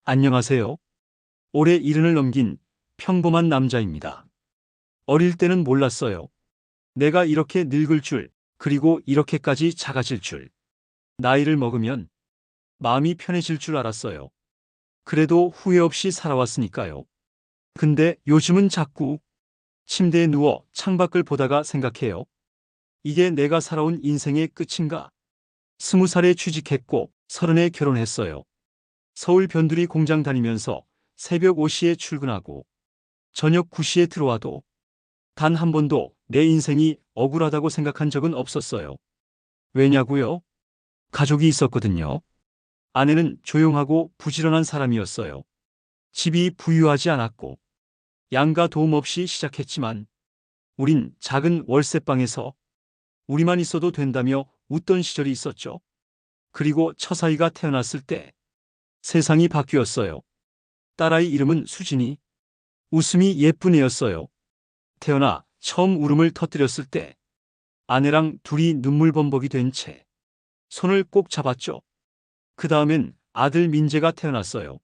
안녕하세요. 올해 70을 넘긴 평범한 남자입니다. 어릴 때는 몰랐어요. 내가 이렇게 늙을 줄, 그리고 이렇게까지 작아질 줄. 나이를 먹으면 마음이 편해질 줄 알았어요. 그래도 후회 없이 살아왔으니까요. 근데 요즘은 자꾸 침대에 누워 창밖을 보다가 생각해요. 이게 내가 살아온 인생의 끝인가? 20살에 취직했고 30에 결혼했어요. 서울 변두리 공장 다니면서 새벽 5시에 출근하고 저녁 9시에 들어와도 단 한 번도 내 인생이 억울하다고 생각한 적은 없었어요. 왜냐고요? 가족이 있었거든요. 아내는 조용하고 부지런한 사람이었어요. 집이 부유하지 않았고 양가 도움 없이 시작했지만 우린 작은 월세방에서 우리만 있어도 된다며 웃던 시절이 있었죠. 그리고 처사이가 태어났을 때 세상이 바뀌었어요. 딸아이 이름은 수진이. 웃음이 예쁜 애였어요. 태어나 처음 울음을 터뜨렸을 때 아내랑 둘이 눈물범벅이 된 채 손을 꼭 잡았죠. 그 다음엔 아들 민재가 태어났어요.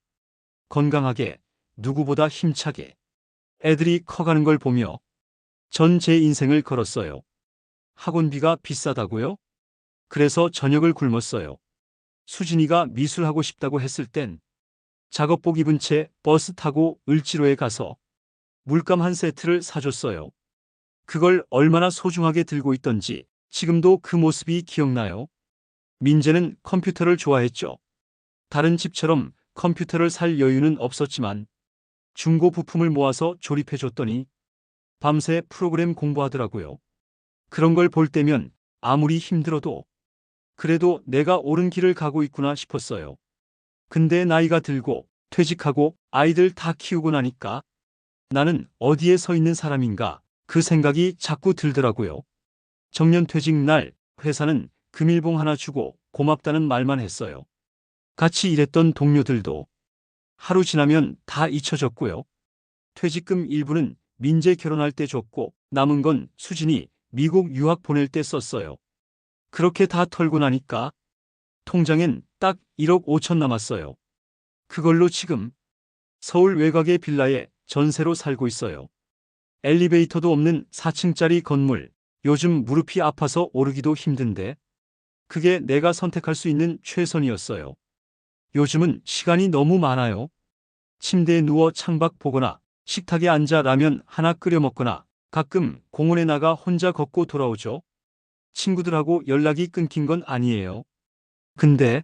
건강하게, 누구보다 힘차게. 애들이 커가는 걸 보며 전 제 인생을 걸었어요. 학원비가 비싸다고요? 그래서 저녁을 굶었어요. 수진이가 미술하고 싶다고 했을 땐 작업복 입은 채 버스 타고 을지로에 가서 물감 한 세트를 사줬어요. 그걸 얼마나 소중하게 들고 있던지 지금도 그 모습이 기억나요. 민재는 컴퓨터를 좋아했죠. 다른 집처럼 컴퓨터를 살 여유는 없었지만 중고 부품을 모아서 조립해줬더니 밤새 프로그램 공부하더라고요. 그런 걸 볼 때면 아무리 힘들어도 그래도 내가 옳은 길을 가고 있구나 싶었어요. 근데 나이가 들고 퇴직하고 아이들 다 키우고 나니까 나는 어디에 서 있는 사람인가 그 생각이 자꾸 들더라고요. 정년퇴직 날 회사는 금일봉 하나 주고 고맙다는 말만 했어요. 같이 일했던 동료들도 하루 지나면 다 잊혀졌고요. 퇴직금 일부는 민재 결혼할 때 줬고 남은 건 수진이 미국 유학 보낼 때 썼어요. 그렇게 다 털고 나니까 통장엔 딱 1억 5천 남았어요. 그걸로 지금 서울 외곽의 빌라에 전세로 살고 있어요. 엘리베이터도 없는 4층짜리 건물. 요즘 무릎이 아파서 오르기도 힘든데 그게 내가 선택할 수 있는 최선이었어요. 요즘은 시간이 너무 많아요. 침대에 누워 창밖 보거나 식탁에 앉아 라면 하나 끓여 먹거나 가끔 공원에 나가 혼자 걷고 돌아오죠. 친구들하고 연락이 끊긴 건 아니에요. 근데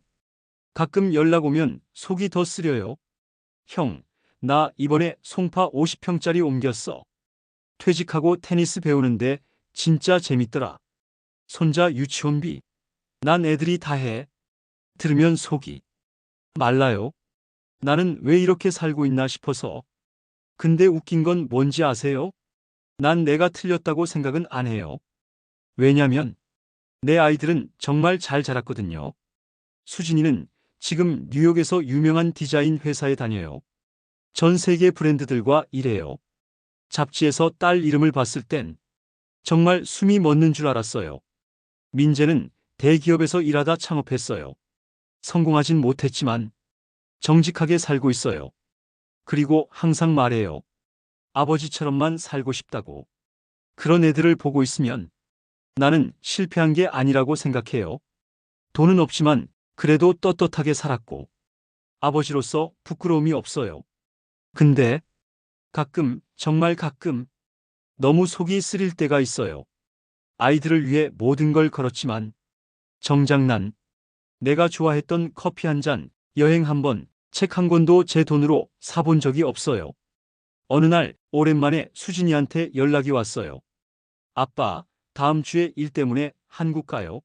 가끔 연락 오면 속이 더 쓰려요. 형, 나 이번에 송파 50평짜리 옮겼어. 퇴직하고 테니스 배우는데 진짜 재밌더라. 손자 유치원비. 난 애들이 다 해. 들으면 속이 말라요. 나는 왜 이렇게 살고 있나 싶어서. 근데 웃긴 건 뭔지 아세요? 난 내가 틀렸다고 생각은 안 해요. 왜냐면 내 아이들은 정말 잘 자랐거든요. 수진이는 지금 뉴욕에서 유명한 디자인 회사에 다녀요. 전 세계 브랜드들과 일해요. 잡지에서 딸 이름을 봤을 땐 정말 숨이 멎는 줄 알았어요. 민재는 대기업에서 일하다 창업했어요. 성공하진 못했지만 정직하게 살고 있어요. 그리고 항상 말해요. 아버지처럼만 살고 싶다고. 그런 애들을 보고 있으면 나는 실패한 게 아니라고 생각해요. 돈은 없지만 그래도 떳떳하게 살았고 아버지로서 부끄러움이 없어요. 근데 가끔, 정말 가끔 너무 속이 쓰릴 때가 있어요. 아이들을 위해 모든 걸 걸었지만 정작 난 내가 좋아했던 커피 한 잔, 여행 한 번, 책 한 권도 제 돈으로 사본 적이 없어요. 어느 날 오랜만에 수진이한테 연락이 왔어요. 아빠, 다음 주에 일 때문에 한국 가요.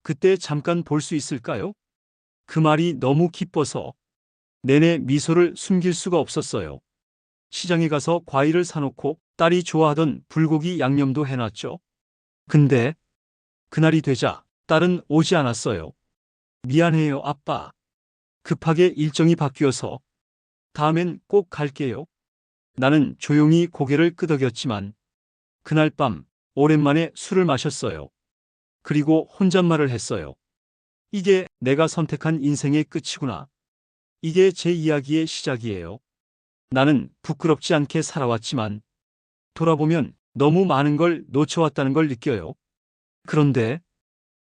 그때 잠깐 볼 수 있을까요? 그 말이 너무 기뻐서 내내 미소를 숨길 수가 없었어요. 시장에 가서 과일을 사놓고 딸이 좋아하던 불고기 양념도 해놨죠. 근데 그날이 되자 딸은 오지 않았어요. 미안해요, 아빠. 급하게 일정이 바뀌어서 다음엔 꼭 갈게요. 나는 조용히 고개를 끄덕였지만 그날 밤 오랜만에 술을 마셨어요. 그리고 혼잣말을 했어요. 이게 내가 선택한 인생의 끝이구나. 이게 제 이야기의 시작이에요. 나는 부끄럽지 않게 살아왔지만 돌아보면 너무 많은 걸 놓쳐왔다는 걸 느껴요. 그런데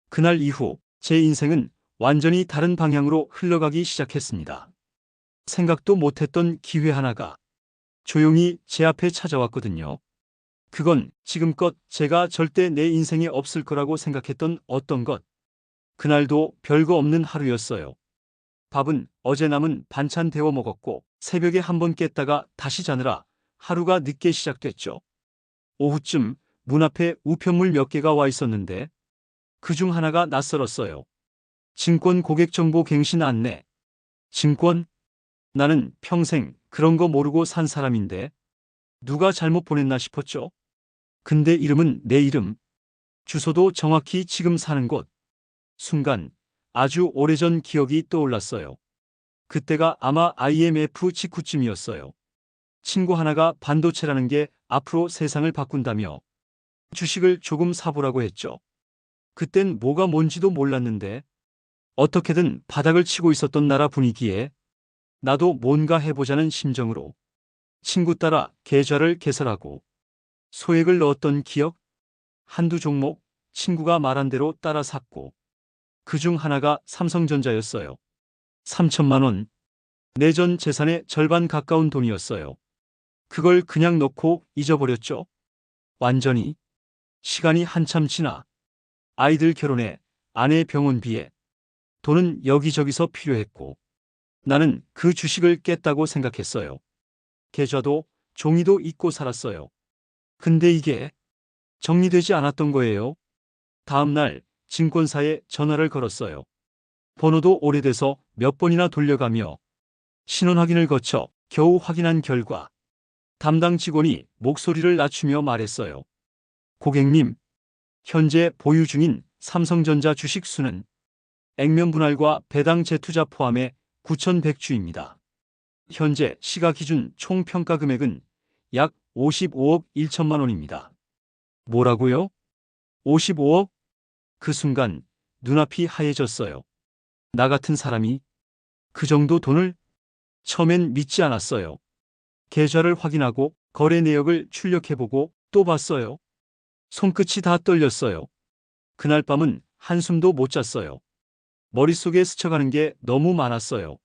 그날 이후 제 인생은 완전히 다른 방향으로 흘러가기 시작했습니다. 생각도 못했던 기회 하나가 조용히 제 앞에 찾아왔거든요. 그건 지금껏 제가 절대 내 인생에 없을 거라고 생각했던 어떤 것. 그날도 별거 없는 하루였어요. 밥은 어제 남은 반찬 데워 먹었고 새벽에 한 번 깼다가 다시 자느라 하루가 늦게 시작됐죠. 오후쯤 문 앞에 우편물 몇 개가 와 있었는데 그중 하나가 낯설었어요. 증권 고객 정보 갱신 안내. 증권? 나는 평생 그런 거 모르고 산 사람인데 누가 잘못 보냈나 싶었죠. 근데 이름은 내 이름. 주소도 정확히 지금 사는 곳. 순간 아주 오래전 기억이 떠올랐어요. 그때가 아마 IMF 직후쯤이었어요. 친구 하나가 반도체라는 게 앞으로 세상을 바꾼다며 주식을 조금 사보라고 했죠. 그땐 뭐가 뭔지도 몰랐는데 어떻게든 바닥을 치고 있었던 나라 분위기에 나도 뭔가 해보자는 심정으로 친구 따라 계좌를 개설하고 소액을 넣었던 기억, 한두 종목 친구가 말한 대로 따라 샀고 그중 하나가 삼성전자였어요. 3천만 원. 내 전 재산의 절반 가까운 돈이었어요. 그걸 그냥 넣고 잊어버렸죠. 완전히. 시간이 한참 지나 아이들 결혼에 아내 병원비에 돈은 여기저기서 필요했고 나는 그 주식을 깼다고 생각했어요. 계좌도 종이도 잊고 살았어요. 근데 이게 정리되지 않았던 거예요. 다음 날 증권사에 전화를 걸었어요. 번호도 오래돼서 몇 번이나 돌려가며 신원 확인을 거쳐 겨우 확인한 결과 담당 직원이 목소리를 낮추며 말했어요. 고객님, 현재 보유 중인 삼성전자 주식 수는 액면 분할과 배당 재투자 포함해 9,100주입니다. 현재 시가 기준 총 평가 금액은 약 55억 1천만 원입니다. 뭐라고요? 55억? 그 순간 눈앞이 하얘졌어요. 나 같은 사람이 그 정도 돈을? 처음엔 믿지 않았어요. 계좌를 확인하고 거래 내역을 출력해보고 또 봤어요. 손끝이 다 떨렸어요. 그날 밤은 한숨도 못 잤어요. 머릿속에 스쳐가는 게 너무 많았어요.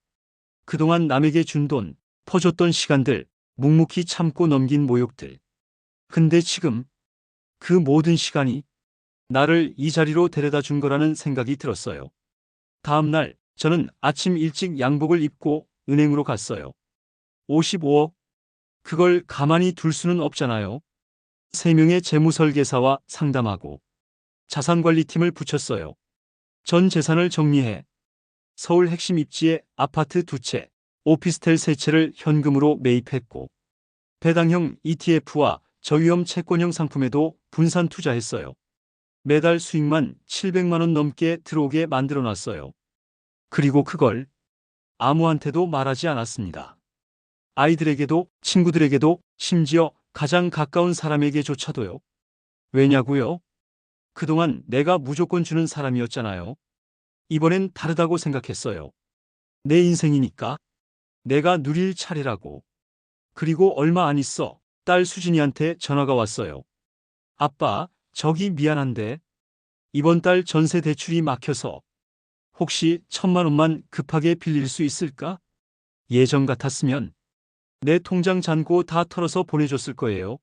그동안 남에게 준 돈, 퍼줬던 시간들, 묵묵히 참고 넘긴 모욕들. 근데 지금 그 모든 시간이 나를 이 자리로 데려다 준 거라는 생각이 들었어요. 다음 날 저는 아침 일찍 양복을 입고 은행으로 갔어요. 55억? 그걸 가만히 둘 수는 없잖아요. 3명의 재무설계사와 상담하고 자산관리팀을 붙였어요. 전 재산을 정리해 서울 핵심 입지의 아파트 2채, 오피스텔 3채를 현금으로 매입했고 배당형 ETF와 저위험 채권형 상품에도 분산 투자했어요. 매달 수익만 700만 원 넘게 들어오게 만들어놨어요. 그리고 그걸 아무한테도 말하지 않았습니다. 아이들에게도 친구들에게도 심지어 가장 가까운 사람에게조차도요. 왜냐고요? 그동안 내가 무조건 주는 사람이었잖아요. 이번엔 다르다고 생각했어요. 내 인생이니까 내가 누릴 차례라고. 그리고 얼마 안 있어 딸 수진이한테 전화가 왔어요. 아빠, 저기 미안한데 이번 달 전세 대출이 막혀서 혹시 1,000만 원만 급하게 빌릴 수 있을까? 예전 같았으면 내 통장 잔고 다 털어서 보내줬을 거예요.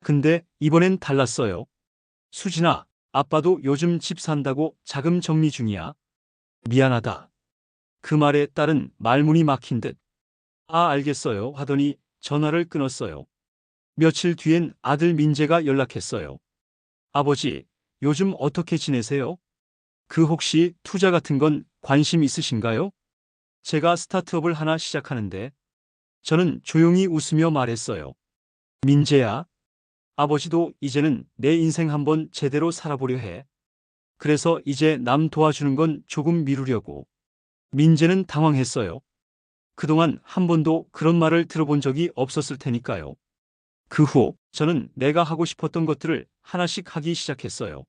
근데 이번엔 달랐어요. 수진아, 아빠도 요즘 집 산다고 자금 정리 중이야. 미안하다. 그 말에 딸은 말문이 막힌 듯 아, 알겠어요 하더니 전화를 끊었어요. 며칠 뒤엔 아들 민재가 연락했어요. 아버지, 요즘 어떻게 지내세요? 그 혹시 투자 같은 건 관심 있으신가요? 제가 스타트업을 하나 시작하는데 저는 조용히 웃으며 말했어요. 민재야, 아버지도 이제는 내 인생 한번 제대로 살아보려 해. 그래서 이제 남 도와주는 건 조금 미루려고. 민재는 당황했어요. 그동안 한 번도 그런 말을 들어본 적이 없었을 테니까요. 그 후 저는 내가 하고 싶었던 것들을 하나씩 하기 시작했어요.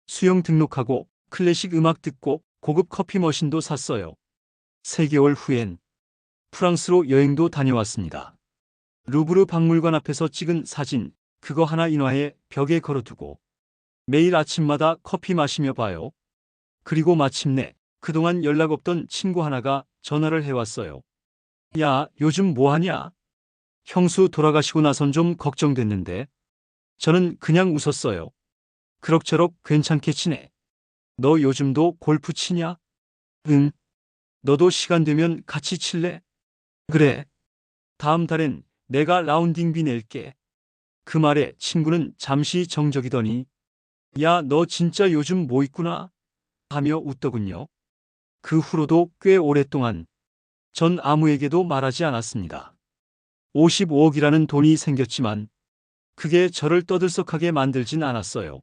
수영 등록하고 클래식 음악 듣고 고급 커피 머신도 샀어요. 3개월 후엔 프랑스로 여행도 다녀왔습니다. 루브르 박물관 앞에서 찍은 사진, 그거 하나 인화해 벽에 걸어두고 매일 아침마다 커피 마시며 봐요. 그리고 마침내 그동안 연락 없던 친구 하나가 전화를 해왔어요. 야, 요즘 뭐 하냐? 형수 돌아가시고 나선 좀 걱정됐는데. 저는 그냥 웃었어요. 그럭저럭 괜찮게 지내. 너 요즘도 골프 치냐? 응. 너도 시간 되면 같이 칠래? 그래. 다음 달엔 내가 라운딩비 낼게. 그 말에 친구는 잠시 정적이더니 야, 너 진짜 요즘 뭐 있구나? 하며 웃더군요. 그 후로도 꽤 오랫동안 전 아무에게도 말하지 않았습니다. 55억이라는 돈이 생겼지만 그게 저를 떠들썩하게 만들진 않았어요.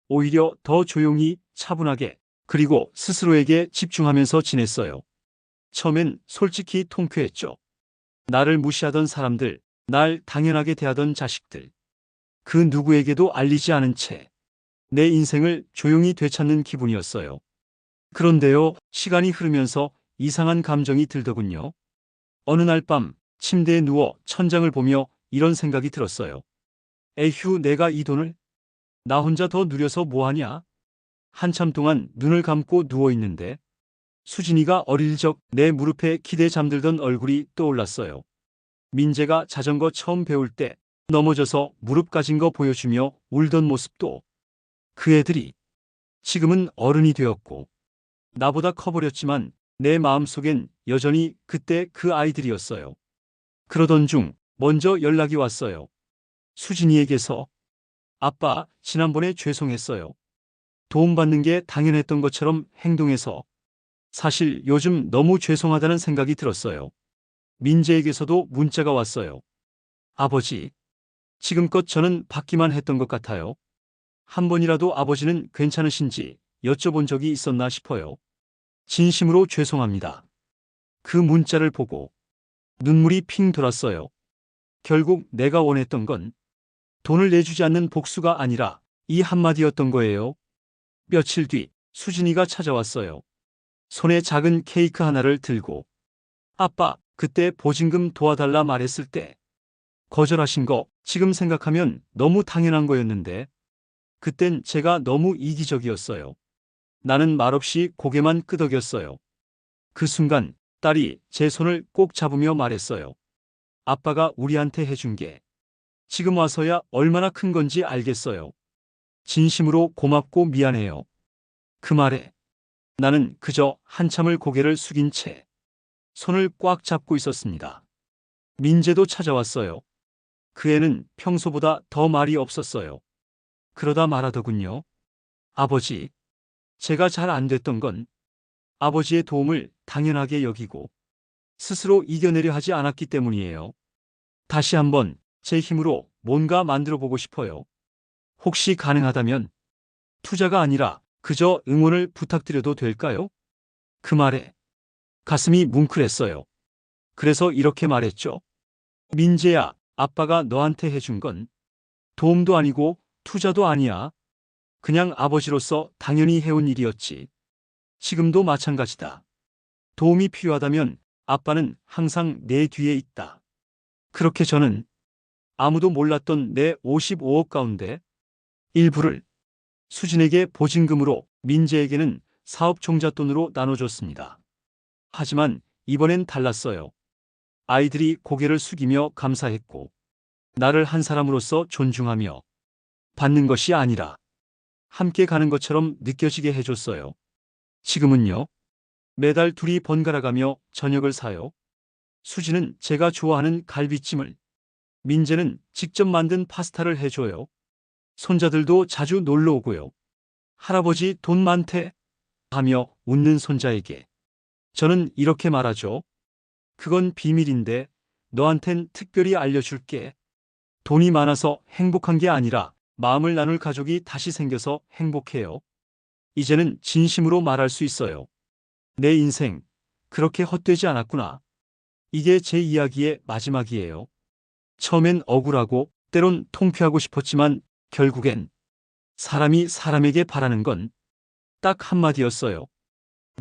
오히려 더 조용히 차분하게 그리고 스스로에게 집중하면서 지냈어요. 처음엔 솔직히 통쾌했죠. 나를 무시하던 사람들, 날 당연하게 대하던 자식들. 그 누구에게도 알리지 않은 채 내 인생을 조용히 되찾는 기분이었어요. 그런데요, 시간이 흐르면서 이상한 감정이 들더군요. 어느 날 밤 침대에 누워 천장을 보며 이런 생각이 들었어요. 에휴, 내가 이 돈을 나 혼자 더 누려서 뭐하냐? 한참 동안 눈을 감고 누워 있는데 수진이가 어릴 적 내 무릎에 기대 잠들던 얼굴이 떠올랐어요. 민재가 자전거 처음 배울 때 넘어져서 무릎 까진 거 보여주며 울던 모습도. 그 애들이 지금은 어른이 되었고 나보다 커버렸지만 내 마음속엔 여전히 그때 그 아이들이었어요. 그러던 중 먼저 연락이 왔어요. 수진이에게서. 아빠, 지난번에 죄송했어요. 도움받는 게 당연했던 것처럼 행동해서. 사실 요즘 너무 죄송하다는 생각이 들었어요. 민재에게서도 문자가 왔어요. 아버지, 지금껏 저는 받기만 했던 것 같아요. 한 번이라도 아버지는 괜찮으신지 여쭤본 적이 있었나 싶어요. 진심으로 죄송합니다. 그 문자를 보고 눈물이 핑 돌았어요. 결국 내가 원했던 건 돈을 내주지 않는 복수가 아니라 이 한마디였던 거예요. 며칠 뒤 수진이가 찾아왔어요. 손에 작은 케이크 하나를 들고. 아빠, 그때 보증금 도와달라 말했을 때 거절하신 거 지금 생각하면 너무 당연한 거였는데 그땐 제가 너무 이기적이었어요. 나는 말없이 고개만 끄덕였어요. 그 순간 딸이 제 손을 꼭 잡으며 말했어요. 아빠가 우리한테 해준 게 지금 와서야 얼마나 큰 건지 알겠어요. 진심으로 고맙고 미안해요. 그 말에 나는 그저 한참을 고개를 숙인 채 손을 꽉 잡고 있었습니다. 민재도 찾아왔어요. 그 애는 평소보다 더 말이 없었어요. 그러다 말하더군요. 아버지, 제가 잘 안 됐던 건 아버지의 도움을 당연하게 여기고 스스로 이겨내려 하지 않았기 때문이에요. 다시 한번 제 힘으로 뭔가 만들어 보고 싶어요. 혹시 가능하다면 투자가 아니라 그저 응원을 부탁드려도 될까요? 그 말에 가슴이 뭉클했어요. 그래서 이렇게 말했죠. 민재야, 아빠가 너한테 해준 건 도움도 아니고 투자도 아니야. 그냥 아버지로서 당연히 해온 일이었지. 지금도 마찬가지다. 도움이 필요하다면 아빠는 항상 내 뒤에 있다. 그렇게 저는 아무도 몰랐던 내 55억 가운데 일부를 수진에게 보증금으로 민재에게는 사업 종잣돈으로 나눠줬습니다. 하지만 이번엔 달랐어요. 아이들이 고개를 숙이며 감사했고 나를 한 사람으로서 존중하며 받는 것이 아니라 함께 가는 것처럼 느껴지게 해줬어요. 지금은요. 매달 둘이 번갈아가며 저녁을 사요. 수지는 제가 좋아하는 갈비찜을, 민재는 직접 만든 파스타를 해줘요. 손자들도 자주 놀러 오고요. 할아버지 돈 많대 하며 웃는 손자에게 저는 이렇게 말하죠. 그건 비밀인데 너한텐 특별히 알려줄게. 돈이 많아서 행복한 게 아니라 마음을 나눌 가족이 다시 생겨서 행복해요. 이제는 진심으로 말할 수 있어요. 내 인생 그렇게 헛되지 않았구나. 이게 제 이야기의 마지막이에요. 처음엔 억울하고 때론 통쾌하고 싶었지만 결국엔 사람이 사람에게 바라는 건 딱 한마디였어요.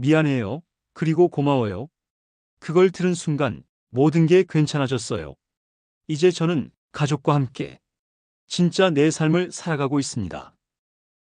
미안해요. 그리고 고마워요. 그걸 들은 순간 모든 게 괜찮아졌어요. 이제 저는 가족과 함께 진짜 내 삶을 살아가고 있습니다.